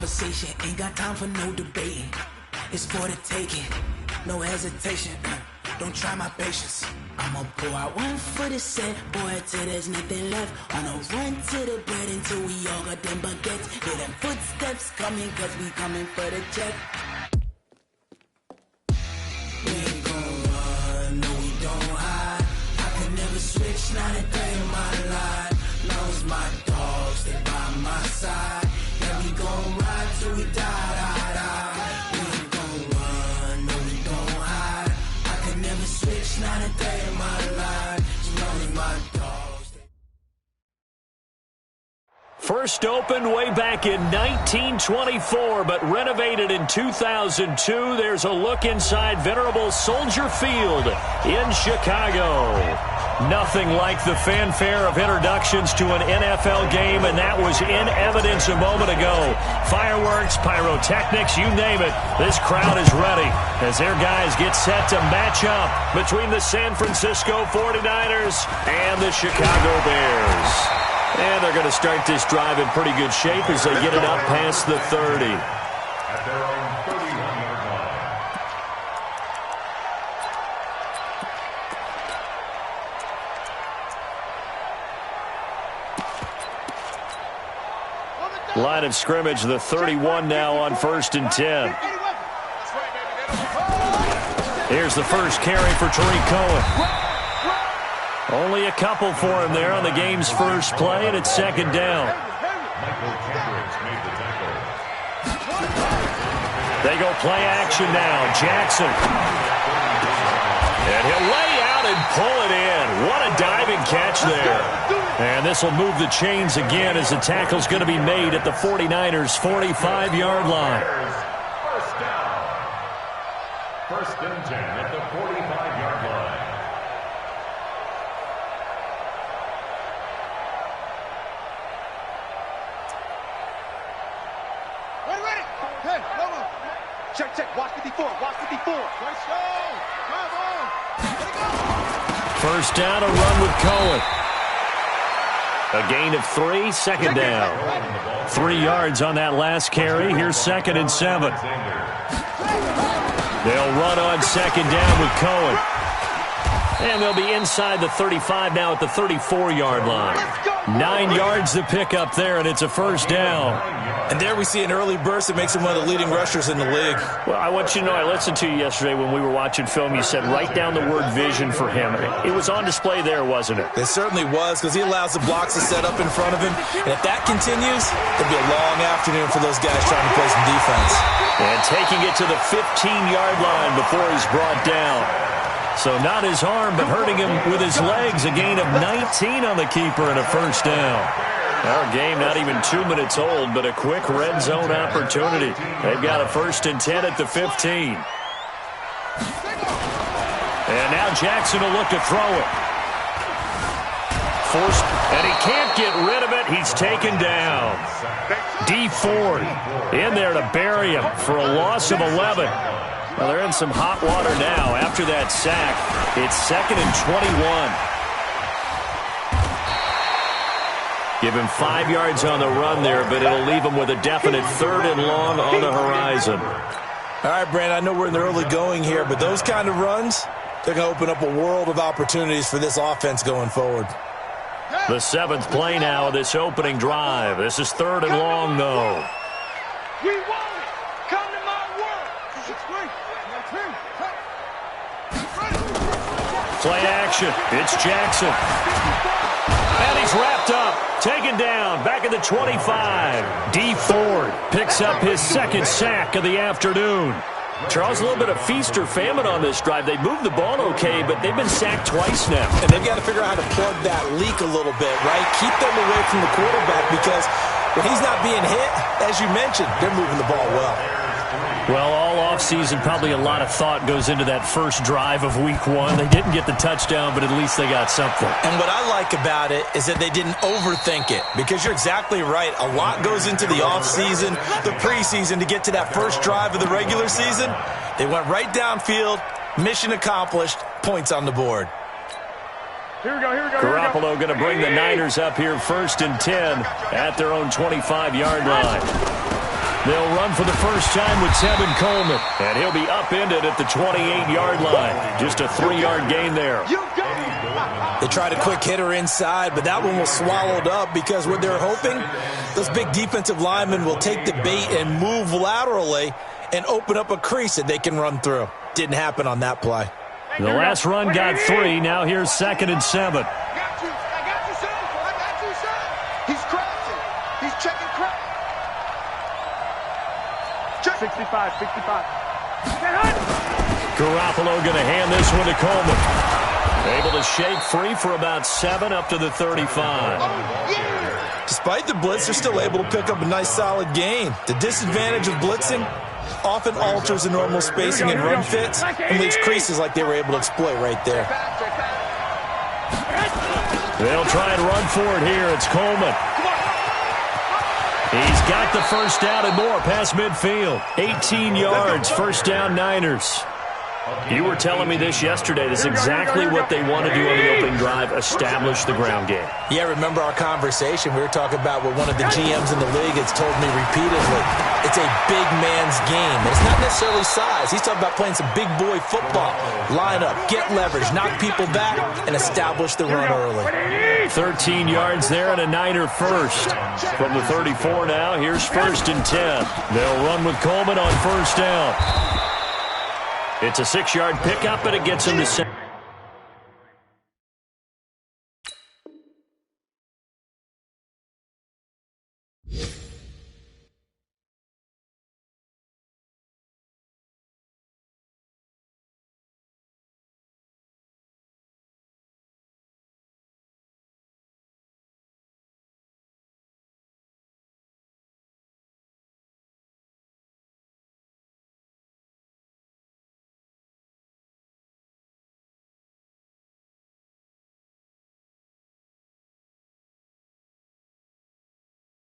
Conversation ain't got time for no debating. It's for the taking, no hesitation. Don't try my patience. I'ma pour out one for the set, boy, till there's nothing left. On a run to the bread until we all got them baguettes. Hear them footsteps coming, cause we coming for the check. We ain't gon' run, no we don't hide. I can never switch, not a day in my life. Long as my dogs stay by my side. Yeah, we gon' ride till we die, die, die. We ain't gon' run, no we don't hide. I can never switch, not a day in my life. As long as my dogs stay. First opened way back in 1924, but renovated in 2002. There's a look inside venerable Soldier Field in Chicago. Nothing like the fanfare of introductions to an NFL game, and that was in evidence a moment ago. Fireworks, pyrotechnics, you name it. This crowd is ready as their guys get set to match up between the San Francisco 49ers and the Chicago Bears. And they're going to start this drive in pretty good shape as they get it up past the 30. At their own 31-yard line. Line of scrimmage, the 31 now on 1st and 10. Here's the first carry for Tariq Cohen. Only a couple for him there on the game's first play, and it's 2nd down. Michael Kendricks made the tackle. They go play action now. Jackson. And he'll lay out and pull it in. What a diving catch there. And this will move the chains again as the tackle's going to be made at the 49ers' 45-yard line. First down. 1st and 10 at the 45-yard line. Ready. Hey, come on. Check. Watch 54. Watch 54. Let's go. Come on. Let it go. First down, a run with Cohen. A gain of 3, 2nd down. 3 yards on that last carry. Here's 2nd and 7. They'll run on 2nd down with Cohen. And they'll be inside the 35 now at the 34-yard line. 9 yards to pick up there, and it's a first down. And there we see an early burst that makes him one of the leading rushers in the league. Well, I want you to know, I listened to you yesterday when we were watching film. You said write down the word vision for him. It was on display there, wasn't it? It certainly was, because he allows the blocks to set up in front of him. And if that continues, it'll be a long afternoon for those guys trying to play some defense. And taking it to the 15-yard line before he's brought down. So not his arm, but hurting him with his legs. A gain of 19 on the keeper and a first down. Our game not even 2 minutes old, but a quick red zone opportunity. They've got a 1st and 10 at the 15. And now Jackson will look to throw it. Forced, and he can't get rid of it. He's taken down. D. Ford in there to bury him for a loss of 11. Well, they're in some hot water now after that sack. It's 2nd and 21. Give him 5 yards on the run there, but it'll leave him with a definite 3rd and long on the horizon. All right, Brandon, I know we're in the early going here, but those kind of runs, they're going to open up a world of opportunities for this offense going forward. The 7th play now of this opening drive. This is 3rd and long, though. We want it. Come to my world. Play action. It's Jackson. And he's wrapped up. Taken down. Back at the 25. D. Ford picks up his 2nd sack of the afternoon. Charles, a little bit of feast or famine on this drive. They moved the ball okay, but they've been sacked twice now. And they've got to figure out how to plug that leak a little bit, right? Keep them away from the quarterback, because when he's not being hit, as you mentioned, they're moving the ball well. Well, all offseason, probably a lot of thought goes into that first drive of week 1. They didn't get the touchdown, but at least they got something. And what I like about it is that they didn't overthink it, because you're exactly right. A lot goes into the offseason, the preseason, to get to that first drive of the regular season. They went right downfield, mission accomplished, points on the board. Here we go. Garoppolo going to bring the Niners up here 1st and 10 at their own 25-yard line. They'll run for the first time with Tevin Coleman. And he'll be upended at the 28-yard line. Just a 3-yard gain there. They tried a quick hitter inside, but that one was swallowed up because what they're hoping, those big defensive linemen will take the bait and move laterally and open up a crease that they can run through. Didn't happen on that play. The last run got 3. Now here's 2nd and 7. I got you, son. I got you, son. He's crashing. He's checking crack. Check. 65. Garoppolo going to hand this one to Coleman. Able to shake free for about 7 up to the 35. Despite the blitz, they're still able to pick up a nice solid gain. The disadvantage of blitzing often alters the normal spacing and run fits and leaves creases like they were able to exploit right there. They'll try and run for it here. It's Coleman. He's got the first down and more past midfield. 18 yards, first down Niners. You were telling me this yesterday. This is exactly what they want to do on the opening drive, establish the ground game. Yeah, remember our conversation? We were talking about what one of the GMs in the league has told me repeatedly. It's a big man's game. And it's not necessarily size. He's talking about playing some big boy football. Line up, get leverage, knock people back, and establish the run early. 13 yards there and a Niner first. From the 34 now, here's 1st and 10. They'll run with Coleman on first down. It's a 6-yard pickup, and it gets him to 7.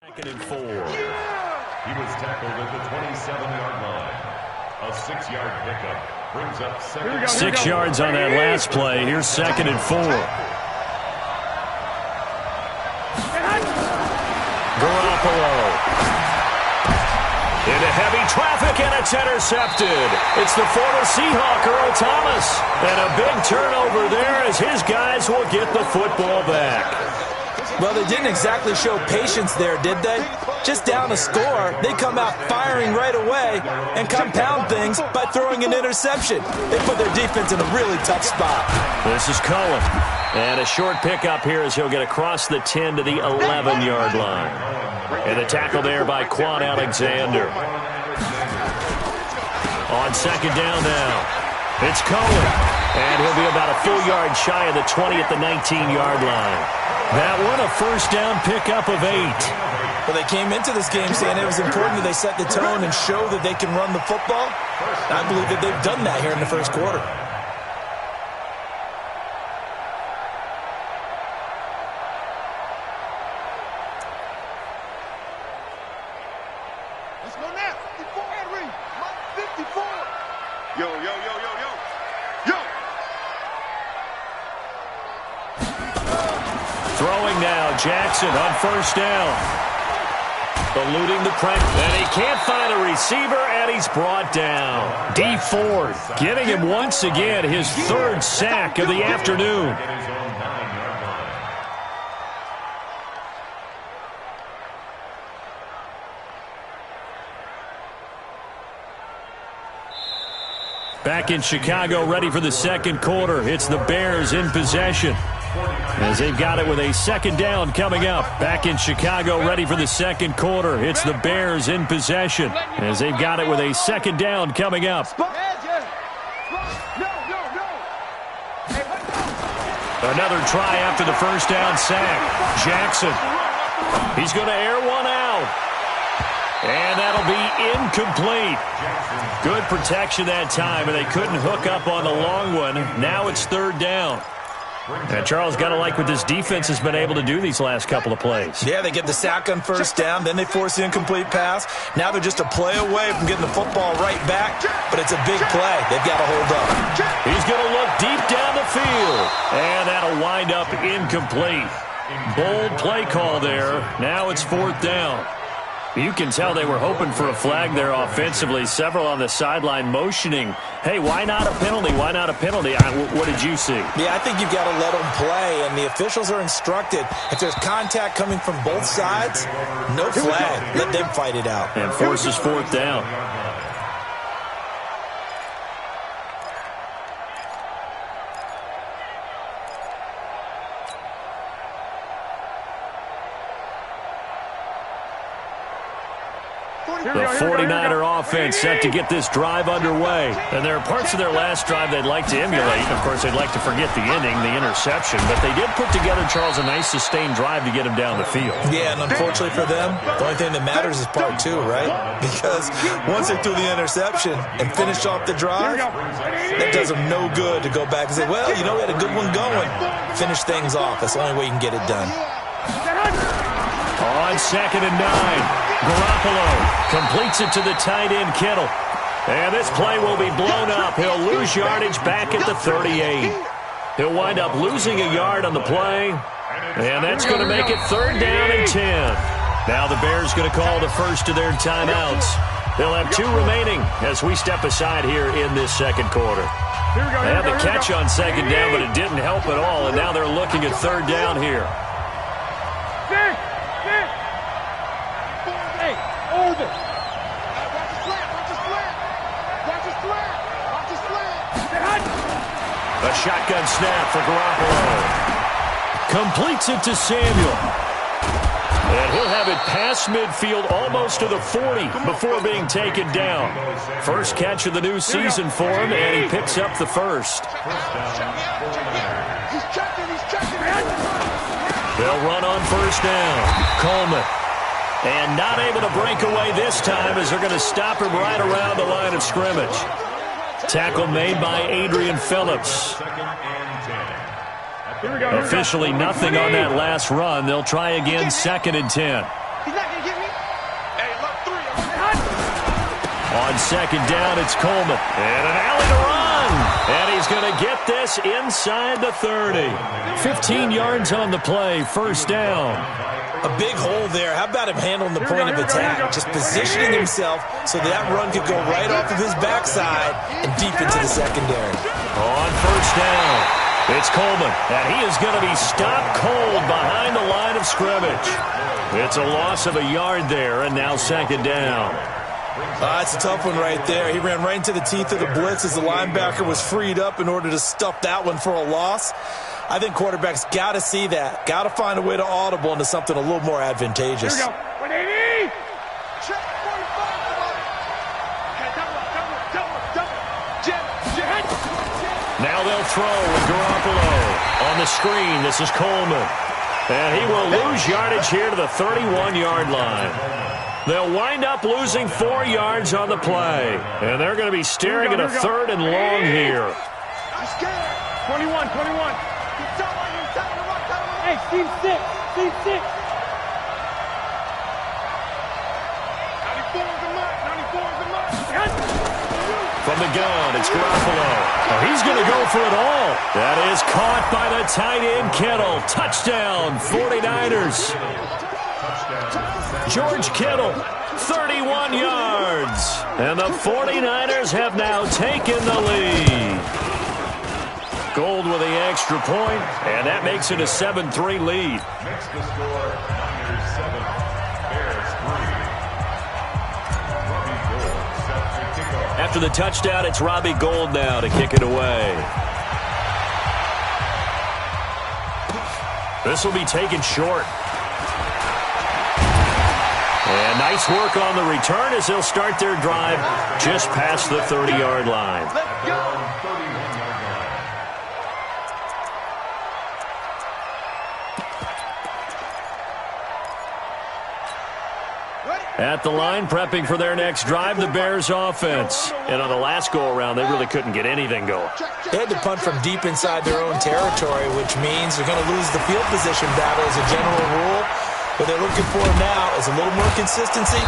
Second and 4. He was tackled at the 27-yard line. A 6-yard pickup brings up 2nd. 6 yards on that last play. Here's 2nd and 4. Garoppolo. Into heavy traffic, and it's intercepted. It's the former Seahawk, Earl Thomas. And a big turnover there as his guys will get the football back. Well, they didn't exactly show patience there, did they? Just down a score, they come out firing right away and compound things by throwing an interception. They put their defense in a really tough spot. This is Cullen. And a short pickup here as he'll get across the 10 to the 11-yard line. And the tackle there by Quan Alexander. On 2nd down now, it's Cullen. And he'll be about a full yard shy of the 20 at the 19-yard line. That one, a first down pickup of 8. Well, they came into this game saying it was important that they set the tone and show that they can run the football. I believe that they've done that here in the first quarter. Let's go now. 54, Henry. 54. Yo. Throwing now, Jackson on first down. Eluding the pressure. And he can't find a receiver, and he's brought down. D Ford getting him once again his 3rd sack of the afternoon. Back in Chicago, ready for the second quarter. It's the Bears in possession, as they've got it with a 2nd down coming up. Back in Chicago, ready for the second quarter. It's the Bears in possession, as they've got it with a 2nd down coming up. Another try after the first down sack. Jackson. He's going to air one out. And that'll be incomplete. Good protection that time, and they couldn't hook up on the long one. Now it's 3rd down. And Charles, got to like what this defense has been able to do these last couple of plays. Yeah, they get the sack on first down, then they force the incomplete pass. Now they're just a play away from getting the football right back, but it's a big play. They've got to hold up. He's going to look deep down the field, and that'll wind up incomplete. Bold play call there. Now it's 4th down. You can tell they were hoping for a flag there offensively. Several on the sideline motioning, hey, why not a penalty? Why not a penalty? What did you see? Yeah, I think you've got to let them play, and the officials are instructed. If there's contact coming from both sides, no flag. Let them fight it out. And forces fourth down. The 49er offense set to get this drive underway. And there are parts of their last drive they'd like to emulate. Of course, they'd like to forget the ending, the interception. But they did put together, Charles, a nice sustained drive to get him down the field. Yeah, and unfortunately for them, the only thing that matters is part two, right? Because once they threw the interception and finished off the drive, it does them no good to go back and say, well, you know, we had a good one going. Finish things off. That's the only way you can get it done. On 2nd and 9. Garoppolo completes it to the tight end, Kittle. And this play will be blown up. He'll lose yardage back at the 38. He'll wind up losing a yard on the play. And that's going to make it 3rd down and 10. Now the Bears going to call the first of their timeouts. They'll have 2 remaining as we step aside here in this second quarter. They had the catch on 2nd down, but it didn't help at all. And now they're looking at 3rd down here. A shotgun snap for Garoppolo. Completes it to Samuel. And he'll have it past midfield almost to the 40 before being taken down. First catch of the new season for him, and he picks up the first. They'll run on 1st down. Coleman. And not able to break away this time as they're going to stop him right around the line of scrimmage. Tackle made by Adrian Phillips. Officially nothing on that last run. They'll try again 2nd and 10. On 2nd down, it's Coleman. And an alley to run. And he's going to get this inside the 30. 15 yards on the play, 1st down. A big hole there. How about him handling the point of attack? Just positioning himself so that run could go right off of his backside and deep into the secondary. On 1st down, it's Coleman. And he is going to be stopped cold behind the line of scrimmage. It's a loss of a yard there, and now 2nd down. It's a tough one right there. He ran right into the teeth of the blitz as the linebacker was freed up in order to stuff that one for a loss. I think quarterbacks got to see that. Got to find a way to audible into something a little more advantageous. Here we go. 180. Check 45. Now they'll throw with Garoppolo. On the screen, this is Coleman. And he will lose yardage here to the 31-yard line. They'll wind up losing 4 yards on the play. And they're going to be staring at a 3rd and long here. 21. Hey, team 6. 94 is the mark. From the gun, it's Garoppolo. Oh, he's going to go for it all. That is caught by the tight end, Kittle. Touchdown, 49ers. George Kittle, 31 yards. And the 49ers have now taken the lead. Gold with the extra point, and that makes it a 7-3 lead. Next to score, Niners 7, Bears 3. Robbie Gould set to kick off. After the touchdown, it's Robbie Gould now to kick it away. This will be taken short. And nice work on the return as they'll start their drive just past the 30-yard line. Let's go. At the line, prepping for their next drive, the Bears offense. And on the last go-around, they really couldn't get anything going. They had to punt from deep inside their own territory, which means they're going to lose the field position battle as a general rule. What they're looking for now is a little more consistency,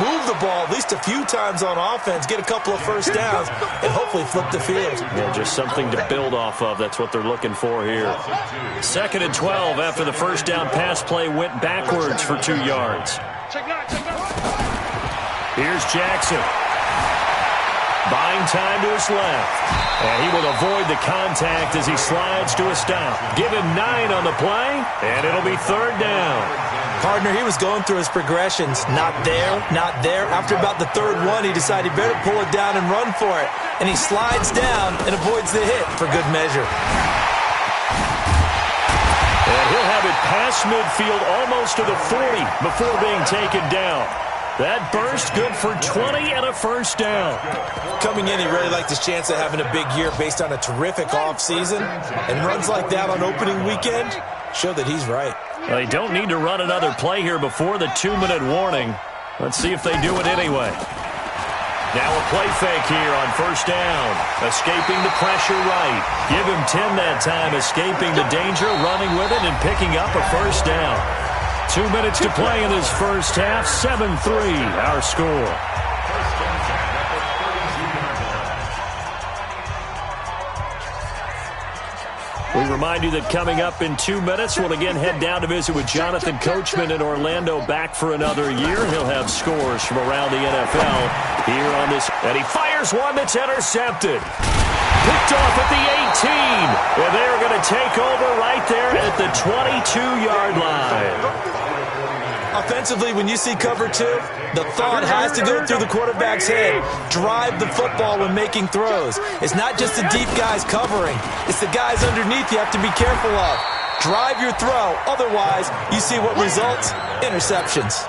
move the ball at least a few times on offense, get a couple of first downs, and hopefully flip the field. Yeah, just something to build off of. That's what they're looking for here. 2nd and 12 after the first down pass play went backwards for 2 yards. Check 9. Here's Jackson. Buying time to his left. And he will avoid the contact as he slides to a stop. Give him 9 on the play, and it'll be 3rd down. Partner, he was going through his progressions. Not there, not there. After about the 3rd one, he decided he better pull it down and run for it. And he slides down and avoids the hit for good measure. And he'll have it past midfield almost to the 40 before being taken down. That burst good for 20 and a 1st down. Coming in, he really liked his chance of having a big year based on a terrific offseason. And runs like that on opening weekend show that he's right. Well, they don't need to run another play here before the 2-minute warning. Let's see if they do it anyway. Now a play fake here on 1st down. Escaping the pressure right. Give him 10 that time, escaping the danger, running with it, and picking up a 1st down. 2 minutes to play in this first half. 7-3 our score. We remind you that coming up in 2 minutes, we'll again head down to visit with Jonathan Coachman in Orlando, back for another year. He'll have scores from around the NFL here on this. And he fires one that's intercepted. Picked off at the 18. And they're going to take over right there at the 22-yard line. Offensively, when you see cover 2, the thought has to go through the quarterback's head. Drive the football when making throws. It's not just the deep guys covering. It's the guys underneath you have to be careful of. Drive your throw. Otherwise, you see what results? Interceptions.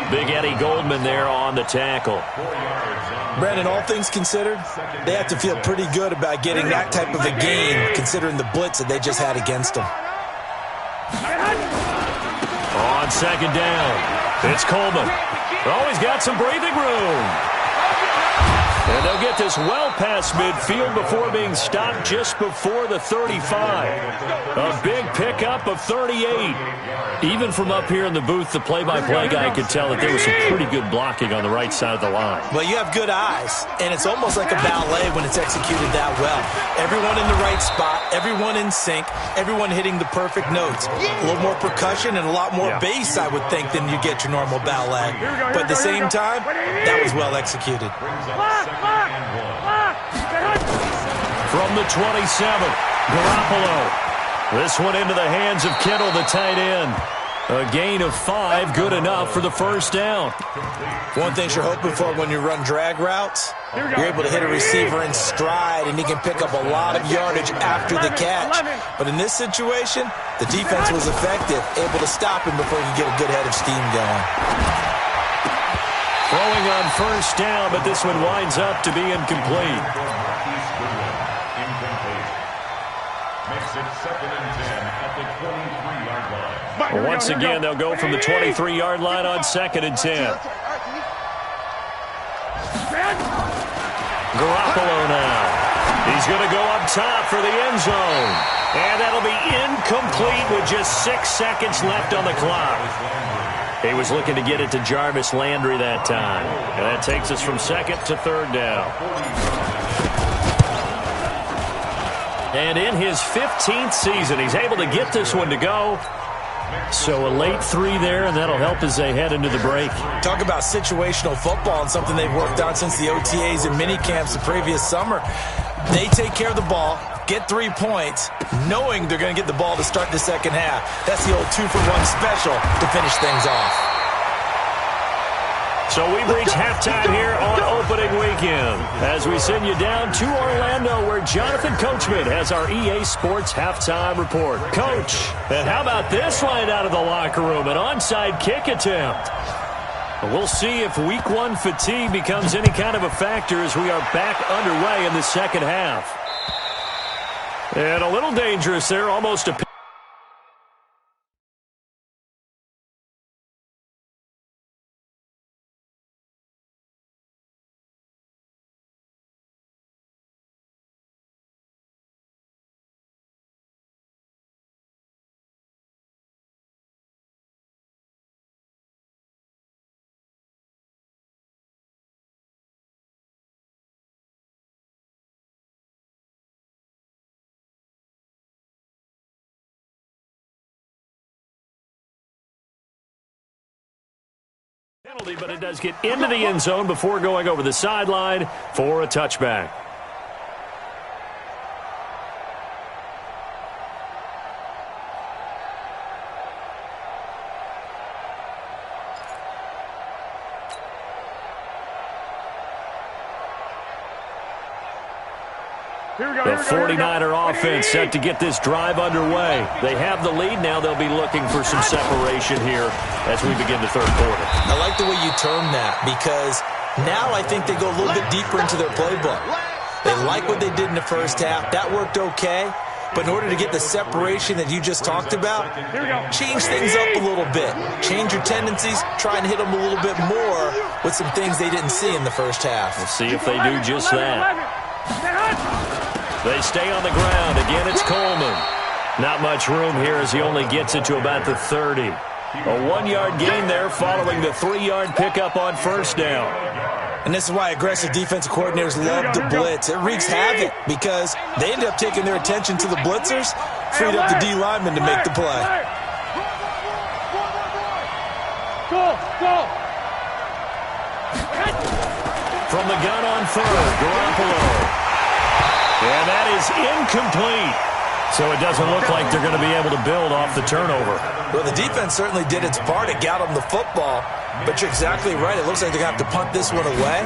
Big Eddie Goldman there on the tackle. Brandon, all things considered, they have to feel pretty good about getting that type of a gain, considering the blitz that they just had against them. On 2nd down, it's Coleman. Oh, he's got some breathing room. And they'll get this well past midfield before being stopped just before the 35. A big pickup of 38. Even from up here in the booth, the play-by-play guy could tell that there was some pretty good blocking on the right side of the line. Well, you have good eyes, and it's almost like a ballet when it's executed that well. Everyone in the right spot, everyone in sync, everyone hitting the perfect notes. A little more percussion and a lot more bass, I would think, than you get your normal ballet. But at the same time, that was well executed. From the 27, Garoppolo. This one into the hands of Kittle, the tight end. A gain of 5, good enough for the 1st down. One thing you're hoping for when you run drag routes, you're able to hit a receiver in stride, and he can pick up a lot of yardage after the catch. But in this situation, the defense was effective, able to stop him before he could get a good head of steam going. Throwing on 1st down, but this one winds up to be incomplete. Makes it 2nd and 10 at the 23-yard line. Well, once again, they'll go from the 23-yard line on 2nd and 10. Garoppolo now. He's going to go up top for the end zone. And that'll be incomplete with just 6 seconds left on the clock. He was looking to get it to Jarvis Landry that time. And that takes us from 2nd to 3rd down. And in his 15th season, he's able to get this one to go. So a late 3 there, and that'll help as they head into the break. Talk about situational football and something they've worked on since the OTAs and mini camps the previous summer. They take care of the ball, get 3 points, knowing they're going to get the ball to start the second half. That's the old 2-for-1 special to finish things off. So we've reached halftime here on opening weekend as we send you down to Orlando where Jonathan Coachman has our EA Sports halftime report. Coach, and how about this line out of the locker room? An onside kick attempt. We'll see if week 1 fatigue becomes any kind of a factor as we are back underway in the second half. And a little dangerous there, almost a Penalty, but it does get into the end zone before going over the sideline for a touchback. The 49er offense set to get this drive underway. They have the lead. Now they'll be looking for some separation here as we begin the third quarter. I like the way you term that because now I think they go a little bit deeper into their playbook. They like what they did in the first half. That worked okay. But in order to get the separation that you just talked about, change things up a little bit. Change your tendencies. Try and hit them a little bit more with some things they didn't see in the first half. We'll see if they do just that. They stay on the ground. Again, it's Coleman. Not much room here as he only gets it to about the 30. A 1-yard gain there following the 3-yard pickup on first down. And this is why aggressive defensive coordinators love to blitz. It wreaks havoc because they end up taking their attention to the blitzers, freed up the D lineman to make the play. From the gun on third, Garoppolo. And that is incomplete. So it doesn't look like they're going to be able to build off the turnover. Well, the defense certainly did its part. It got them the football. But you're exactly right. It looks like they're going to have to punt this one away.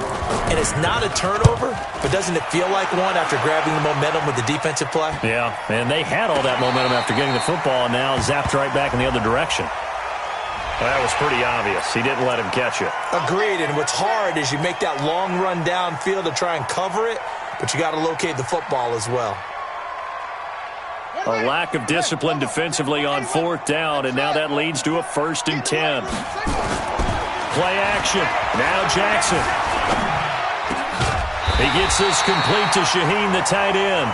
And it's not a turnover, but doesn't it feel like one after grabbing the momentum with the defensive play? Yeah, and they had all that momentum after getting the football and now zapped right back in the other direction. Well, that was pretty obvious. He didn't let him catch it. Agreed, and what's hard is you make that long run downfield to try and cover it, but you got to locate the football as well. A lack of discipline defensively on fourth down, and now that leads to a 1st and 10. Play action. Now Jackson. He gets this complete to Shaheen, the tight end.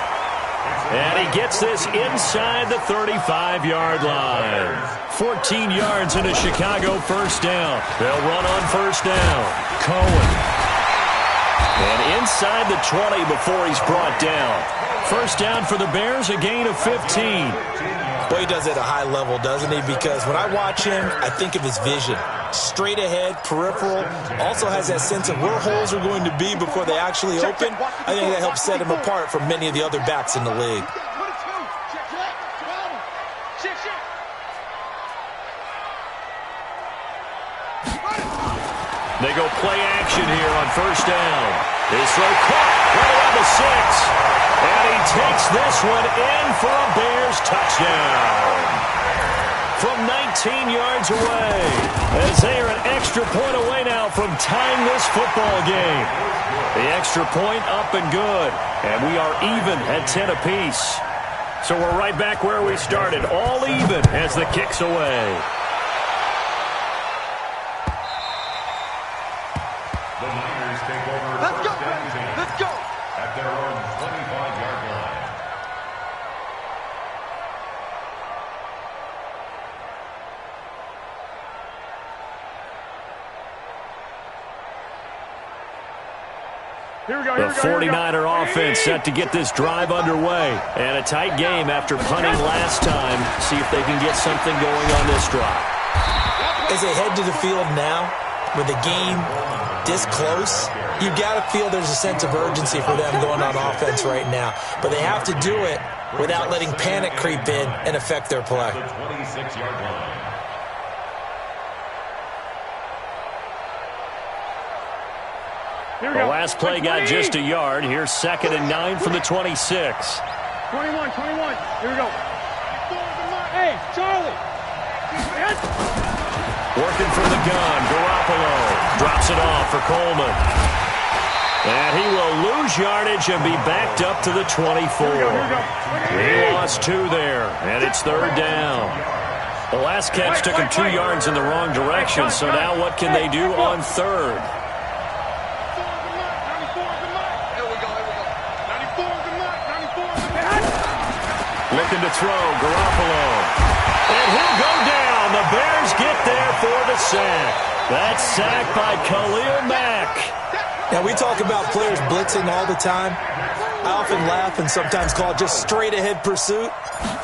And he gets this inside the 35-yard line. 14 yards and a Chicago first down. They'll run on first down. Cohen. And inside the 20 before he's brought down. First down for the Bears, a gain of 15. Boy, he does it at a high level, doesn't he? Because when I watch him, I think of his vision. Straight ahead, peripheral. Also has that sense of where holes are going to be before they actually open. I think that helps set him apart from many of the other backs in the league. They go play action here on first down. His throw caught right around the 6. And he takes this one in for a Bears touchdown. From 19 yards away. As they are an extra point away now from tying this football game. The extra point up and good. And we are even at 10 apiece. So we're right back where we started. All even as the kick's away. The Niners take over. Let's go, let's go. At their own 25-yard line. Here we go, the 49er offense set to get this drive underway. And a tight game after punting last time. See if they can get something going on this drive. As they head to the field now, with the game this close, you got to feel there's a sense of urgency for them going on offense right now. But they have to do it without letting panic creep in and affect their play. The 26-yard line. The last play got just a yard. Here's 2nd and 9 from the 26. 21. Here we go. Hey, Charlie. Working from the gun, Garoppolo drops it off for Coleman. And he will lose yardage and be backed up to the 24. He lost 2 there, and it's 3rd down. The last catch took him 2 yards in the wrong direction, so now what can they do on 3rd? Looking to throw, Garoppolo. And he'll go down. The Bears get there for the sack. That's sacked by Khalil Mack. Now, we talk about players blitzing all the time. I often laugh and sometimes call it just straight-ahead pursuit.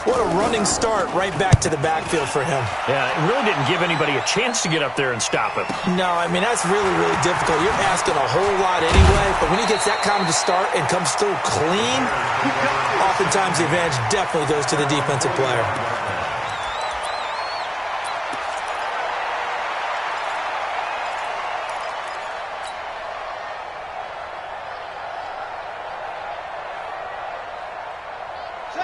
What a running start right back to the backfield for him. Yeah, it really didn't give anybody a chance to get up there and stop him. No, I mean, that's really, really difficult. You're asking a whole lot anyway, but when he gets that kind of a start and comes through clean, oftentimes the advantage definitely goes to the defensive player.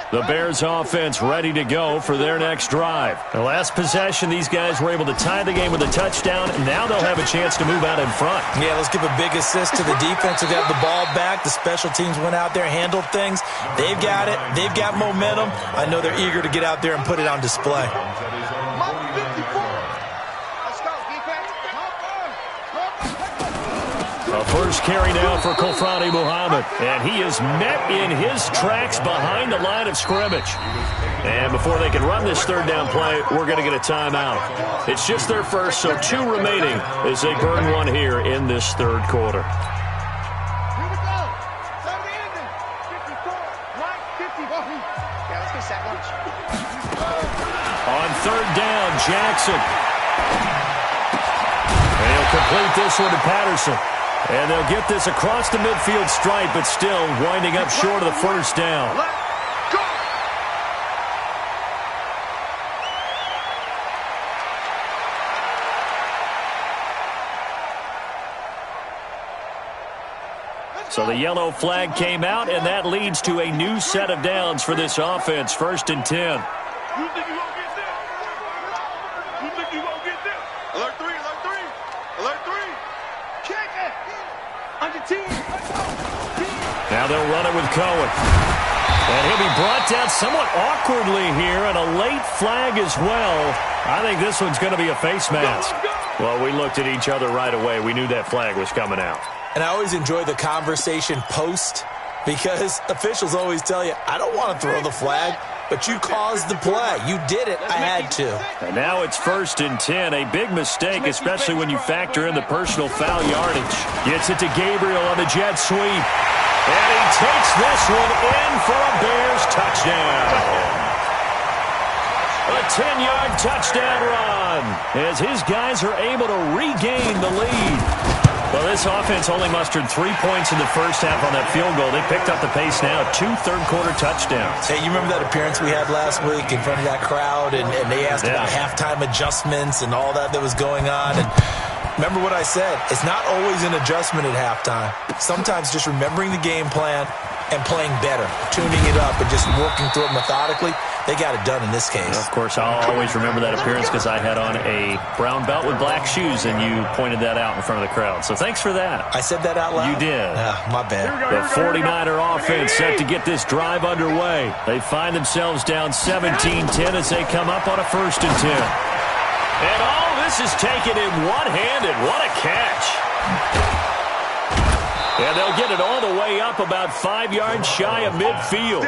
The Bears offense ready to go for their next drive. The last possession, these guys were able to tie the game with a touchdown, and now they'll have a chance to move out in front. Yeah, let's give a big assist to the defense who got the ball back. The special teams went out there, handled things. They've got it. They've got momentum. I know they're eager to get out there and put it on display. A first carry now for Khalfani Muhammad, and he is met in his tracks behind the line of scrimmage. And before they can run this third down play, we're going to get a timeout. It's just their first, so 2 remaining as they burn one here in this third quarter. On third down, Jackson. And he'll complete this one to Patterson. And they'll get this across the midfield stripe, but still winding up short of the first down. So the yellow flag came out, and that leads to a new set of downs for this offense. 1st and 10. You think you gonna get this? You think you gonna get this? Alert 3, alert 3, alert 3. Kick it. Under 10. Now they'll run it with Cohen. And he'll be brought down somewhat awkwardly here, and a late flag as well. I think this one's going to be a face mask. Well, we looked at each other right away. We knew that flag was coming out. And I always enjoy the conversation post because officials always tell you, I don't want to throw the flag, but you caused the play. You did it. I had to. And now it's 1st and 10. A big mistake, especially when you factor in the personal foul yardage. Gets it to Gabriel on the jet sweep. And he takes this one in for a Bears touchdown. A 10-yard touchdown run as his guys are able to regain the lead. Well, this offense only mustered 3 points in the first half on that field goal. They picked up the pace now. 2 third-quarter touchdowns. Hey, you remember that appearance we had last week in front of that crowd, and they asked about halftime adjustments and all that was going on. And remember what I said. It's not always an adjustment at halftime. Sometimes just remembering the game plan and playing better, tuning it up and just working through it methodically. They got it done in this case. Of course, I'll always remember that appearance because I had on a brown belt with black shoes, and you pointed that out in front of the crowd. So thanks for that. I said that out loud? You did. My bad. The 49er offense set to get this drive underway. They find themselves down 17-10 as they come up on a 1st and 10. And all this is taken in one-handed. What a catch. And they'll get it all the way up about 5 yards shy of midfield.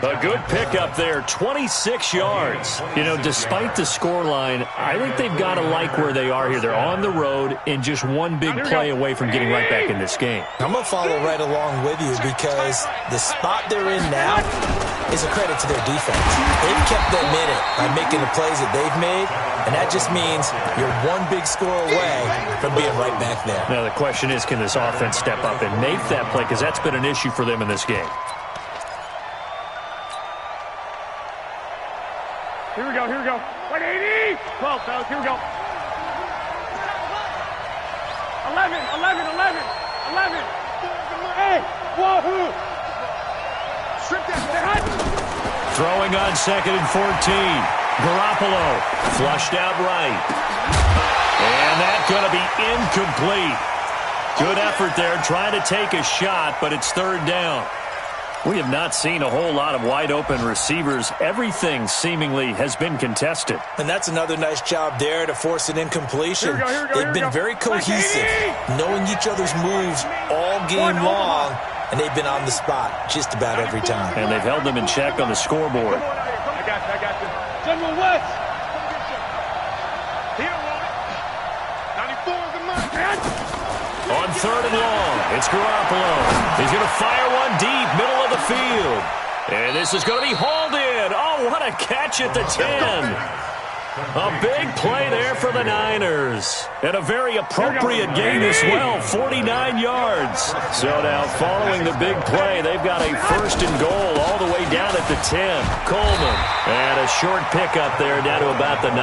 A good pickup there, 26 yards. You know, despite the scoreline, I think they've got to like where they are here. They're on the road and just one big play away from getting right back in this game. I'm going to follow right along with you because the spot they're in now is a credit to their defense. They've kept them in it by making the plays that they've made, and that just means you're one big score away from being right back there. Now the question is, can this offense step up and make that play? Because that's been an issue for them in this game. Here we go, here we go. 180! 12, fellas, here we go. 11. Hey, wahoo! Strip that. Throwing on 2nd and 14. Garoppolo flushed out right. And that's going to be incomplete. Good effort there, trying to take a shot, but it's 3rd down. We have not seen a whole lot of wide-open receivers. Everything seemingly has been contested. And that's another nice job there to force an incompletion. They've been very cohesive, knowing each other's moves all game long, and they've been on the spot just about every time. And they've held them in check on the scoreboard. I got you. General West. He don't want it. 94 is the mark. On third and long. It's Garoppolo. He's going to fire one deep, middle of the field. And this is going to be hauled in. Oh, what a catch at the 10. A big play there for the Niners. And a very appropriate gain as well, 49 yards. So now following the big play, they've got a first and goal all the way down at the 10. Coleman. And a short pickup there down to about the 9.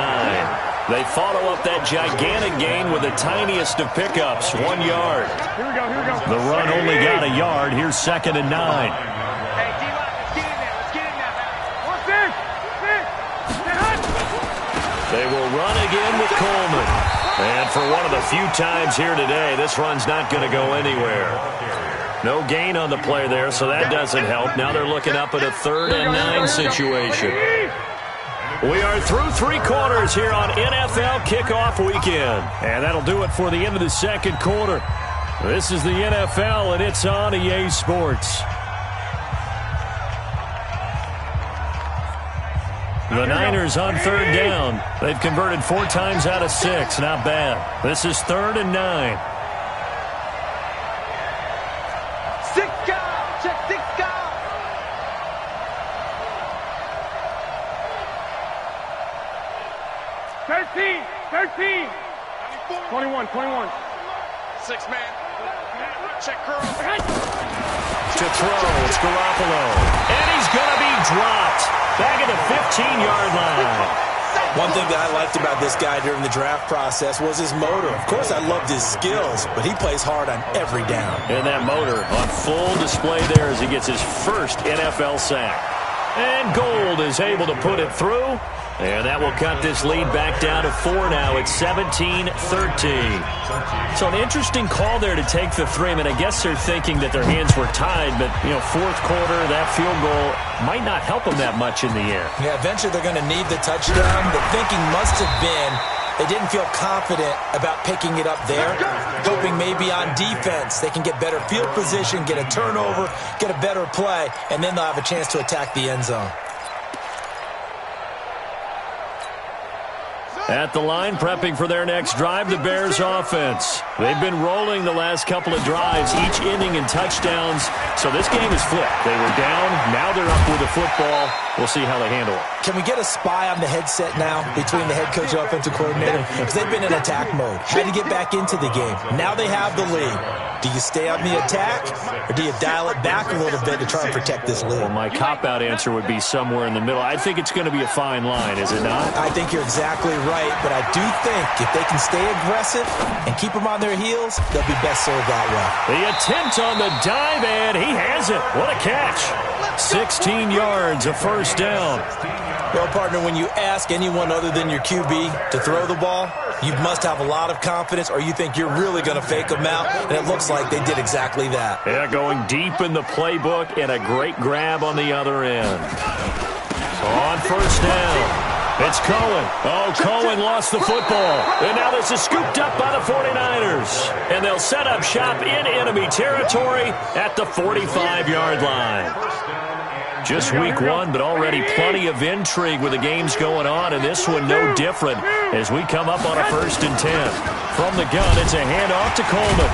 They follow up that gigantic gain with the tiniest of pickups, 1 yard. Here we go, here we go. The run only got a yard. Here's 2nd and 9. Hey, D-Lock, let's get in there. Let's get in there, man. What's this? They will run again with Coleman. And for one of the few times here today, this run's not going to go anywhere. No gain on the play there, so that doesn't help. Now they're looking up at a 3rd and 9 situation. We are through 3 quarters here on NFL Kickoff Weekend. And that'll do it for the end of the 2nd quarter. This is the NFL, and it's on EA Sports. The Niners on 3rd down. They've converted 4 times out of 6. Not bad. This is 3rd and 9. 6 guys. Check 6 guys. Thirteen. 21. 6 man. Check curl. To throw, it's Garoppolo. And he's going to be dropped. Back at the 15-yard line. One thing that I liked about this guy during the draft process was his motor. Of course, I loved his skills, but he plays hard on every down. And that motor on full display there as he gets his first NFL sack. And Gold is able to put it through. And that will cut this lead back down to 4 now. It's 17-13. So an interesting call there to take the 3. I mean, I guess they're thinking that their hands were tied, but, you know, 4th quarter, that field goal might not help them that much in the air. Yeah, eventually they're going to need the touchdown. The thinking must have been they didn't feel confident about picking it up there, hoping maybe on defense they can get better field position, get a turnover, get a better play, and then they'll have a chance to attack the end zone. At the line, prepping for their next drive, the Bears offense. They've been rolling the last couple of drives, each ending in touchdowns. So this game is flipped. They were down, now they're up with the football. We'll see how they handle it. Can we get a spy on the headset now between the head coach and offensive coordinator? Because they've been in attack mode. Had to get back into the game. Now they have the lead. Do you stay on the attack, or do you dial it back a little bit to try and protect this lead? Well, my cop-out answer would be somewhere in the middle. I think it's going to be a fine line, is it not? I think you're exactly right, but I do think if they can stay aggressive and keep them on their heels, they'll be best served that way. The attempt on the dive, and he has it. What a catch. 16 yards, a first down. Well, partner, when you ask anyone other than your QB to throw the ball, you must have a lot of confidence, or you think you're really going to fake them out, and it looks like they did exactly that. Yeah, going deep in the playbook, and a great grab on the other end. So on first down, it's Cohen. Oh, Cohen lost the football. And now this is scooped up by the 49ers. And they'll set up shop in enemy territory at the 45-yard line. Just week 1, but already plenty of intrigue with the games going on, and this one no different as we come up on a 1st and 10. From the gun, it's a handoff to Coleman.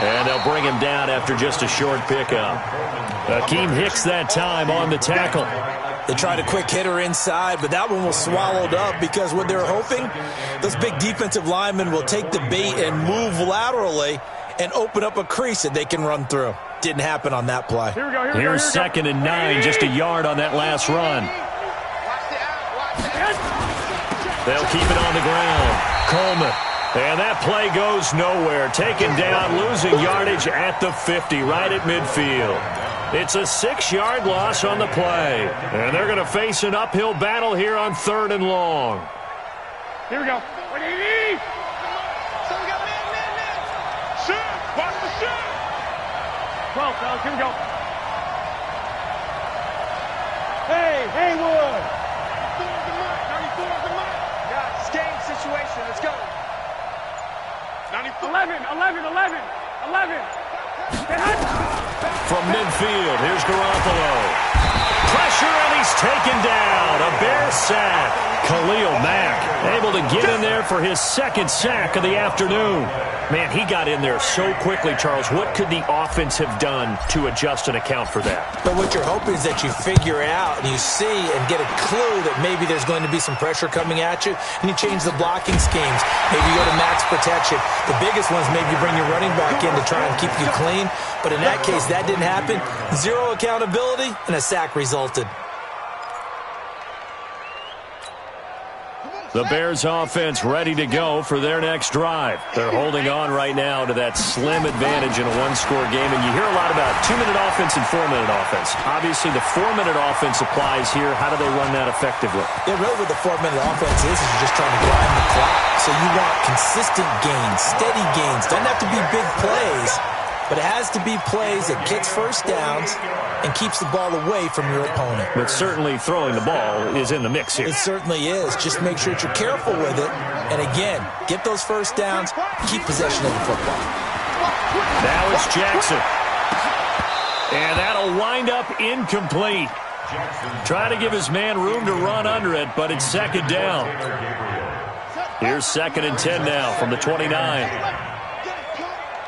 And they'll bring him down after just a short pickup. Akeem Hicks that time on the tackle. They tried a quick hitter inside, but that one was swallowed up because what they're hoping, those big defensive linemen will take the bait and move laterally and open up a crease that they can run through. Didn't happen on that play. Here's 2nd and 9, just a yard on that last run. They'll keep it on the ground. Coleman. And that play goes nowhere. Taken down, losing yardage at the 50, right at midfield. It's a 6-yard loss on the play. And they're going to face an uphill battle here on 3rd and long. Here we go. What do you need? So we got man. Shoot. Watch the shoot. 12, fellas. Here we go. Hey, Haywood. 94 is the mark. Yeah, it's game situation. Let's go. 11. From midfield, here's Garoppolo. Pressure, and he he's taken down. A Bear sack. Khalil Mack able to get in there for his second sack of the afternoon. Man, he got in there so quickly, Charles. What could the offense have done to adjust and account for that? But what you're hoping is that you figure out and you see and get a clue that maybe there's going to be some pressure coming at you, and you change the blocking schemes. Maybe you go to max protection. The biggest one is maybe you bring your running back in to try and keep you clean. But in that case, that didn't happen. Zero accountability, and a sack resulted. The Bears offense ready to go for their next drive. They're holding on right now to that slim advantage in a one-score game. And you hear a lot about 2-minute offense and 4-minute offense. Obviously, the 4-minute offense applies here. How do they run that effectively? Yeah, really what the 4-minute offense is you're just trying to grind the clock. So you want consistent gains, steady gains. Doesn't have to be big plays, but it has to be plays that gets first downs and keeps the ball away from your opponent. But certainly throwing the ball is in the mix here. It certainly is. Just make sure that you're careful with it. And again, get those first downs, keep possession of the football. Now it's Jackson. And that'll wind up incomplete. Trying to give his man room to run under it, but it's second down. Here's 2nd and 10 now from the 29.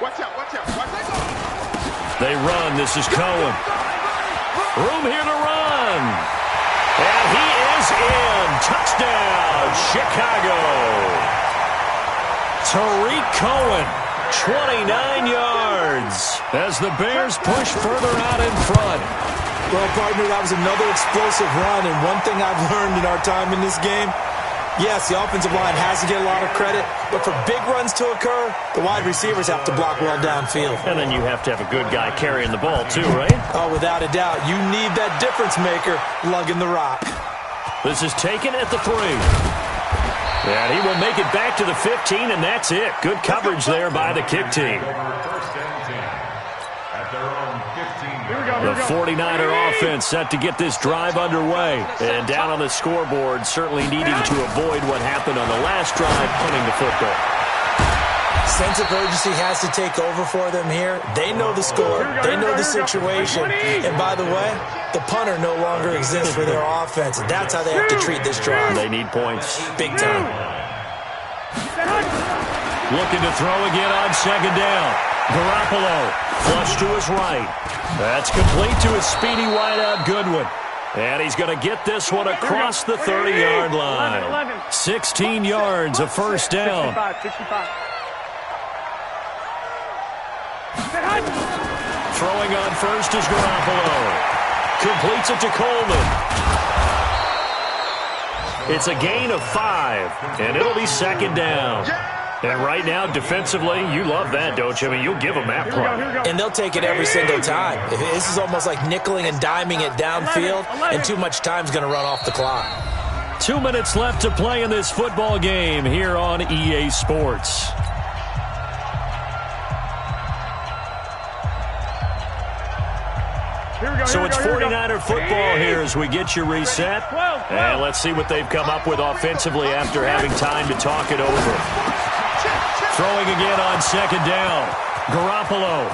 Watch out, watch out, watch out. They run. This is Cohen. Room here to run. And he is in. Touchdown, Chicago. Tariq Cohen, 29 yards as the Bears push further out in front. Well, partner, that was another explosive run. And one thing I've learned in our time in this game, yes, the offensive line has to get a lot of credit, but for big runs to occur, the wide receivers have to block well downfield. And then you have to have a good guy carrying the ball too, right? Oh, without a doubt. You need that difference maker lugging the rock. This is taken at the 3. And he will make it back to the 15, and that's it. Good coverage there by the kick team. The 49er offense set to get this drive underway. And down on the scoreboard, certainly needing to avoid what happened on the last drive, punting the football. Sense of urgency has to take over for them here. They know the score. They know the situation. And by the way, the punter no longer exists for their offense. And that's how they have to treat this drive. They need points. Big time. Looking to throw again on 2nd down. Garoppolo, flush to his right. That's complete to his speedy wideout Goodwin. And he's going to get this one across the 30-yard line. 16 yards, a first down. 65. Throwing on first is Garoppolo. Completes it to Coleman. It's a gain of 5, and it'll be 2nd down. And right now, defensively, you love that, don't you? I mean, you'll give them that play. And they'll take it every single time. This is almost like nickeling and diming it downfield, and too much time's going to run off the clock. 2 minutes left to play in this football game here on EA Sports. So it's 49er football here as we get you reset. And let's see what they've come up with offensively after having time to talk it over. Throwing again on 2nd down. Garoppolo,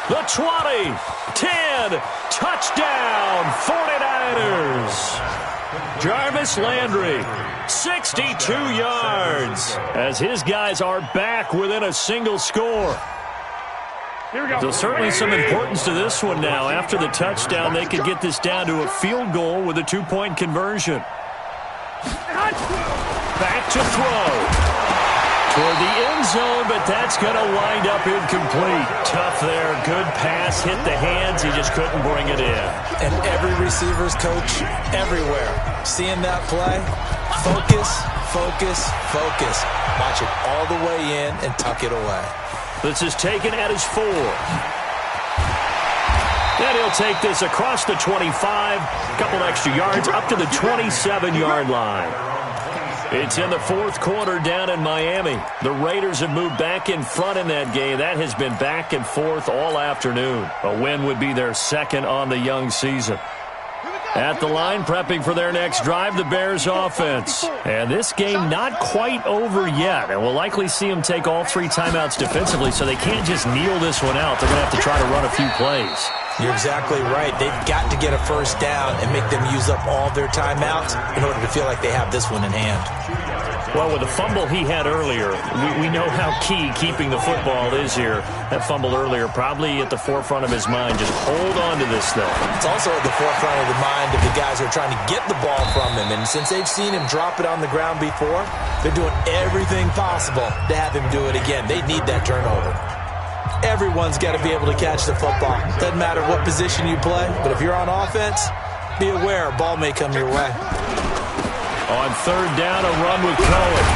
the 20, 10, touchdown, 49ers. Jarvis Landry, 62 yards, as his guys are back within a single score. There's certainly some importance to this one now. After the touchdown, they could get this down to a field goal with a 2-point conversion. Back to throw. Toward the end zone, but that's going to wind up incomplete. Tough there. Good pass. Hit the hands. He just couldn't bring it in. And every receiver's coach everywhere. Seeing that play, focus, focus, focus. Watch it all the way in and tuck it away. This is taken at his 4. And he'll take this across the 25. A couple extra yards up to the 27-yard line. It's in the 4th quarter down in Miami. The Raiders have moved back in front in that game. That has been back and forth all afternoon. A win would be their 2nd on the young season. At the line, prepping for their next drive, the Bears offense. And this game not quite over yet. And we'll likely see them take all 3 timeouts defensively, so they can't just kneel this one out. They're going to have to try to run a few plays. You're exactly right. They've got to get a first down and make them use up all their timeouts in order to feel like they have this one in hand. Well, with the fumble he had earlier, we know how key keeping the football is here. That fumble earlier probably at the forefront of his mind. Just hold on to this thing. It's also at the forefront of the mind of the guys who are trying to get the ball from him. And since they've seen him drop it on the ground before, they're doing everything possible to have him do it again. They need that turnover. Everyone's got to be able to catch the football. Doesn't matter what position you play, but if you're on offense, be aware a ball may come your way. On third down, a run with Cohen.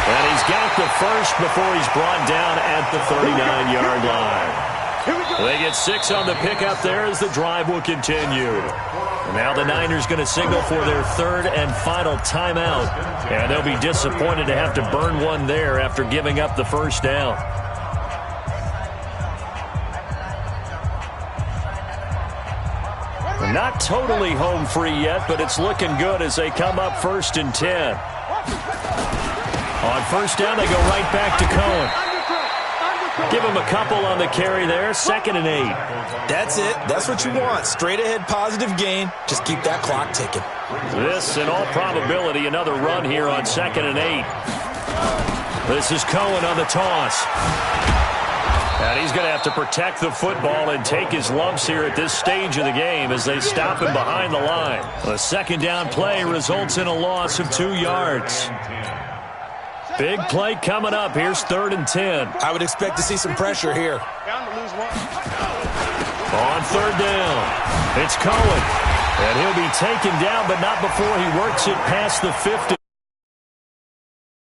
And he's got the first before he's brought down at the 39-yard line. They get 6 on the pickup there as the drive will continue. And now the Niners going to signal for their third and final timeout. And they'll be disappointed to have to burn one there after giving up the first down. Not totally home free yet, but it's looking good as they come up 1st and 10. On first down, they go right back to Cohen. Give him a couple on the carry there, 2nd and 8. That's it. That's what you want. Straight ahead positive gain. Just keep that clock ticking. This, in all probability, another run here on 2nd and 8. This is Cohen on the toss. And he's going to have to protect the football and take his lumps here at this stage of the game as they stop him behind the line. The second down play results in a loss of 2 yards. Big play coming up. Here's 3rd and 10. I would expect to see some pressure here. On third down, it's Cohen. And he'll be taken down, but not before he works it past the 50.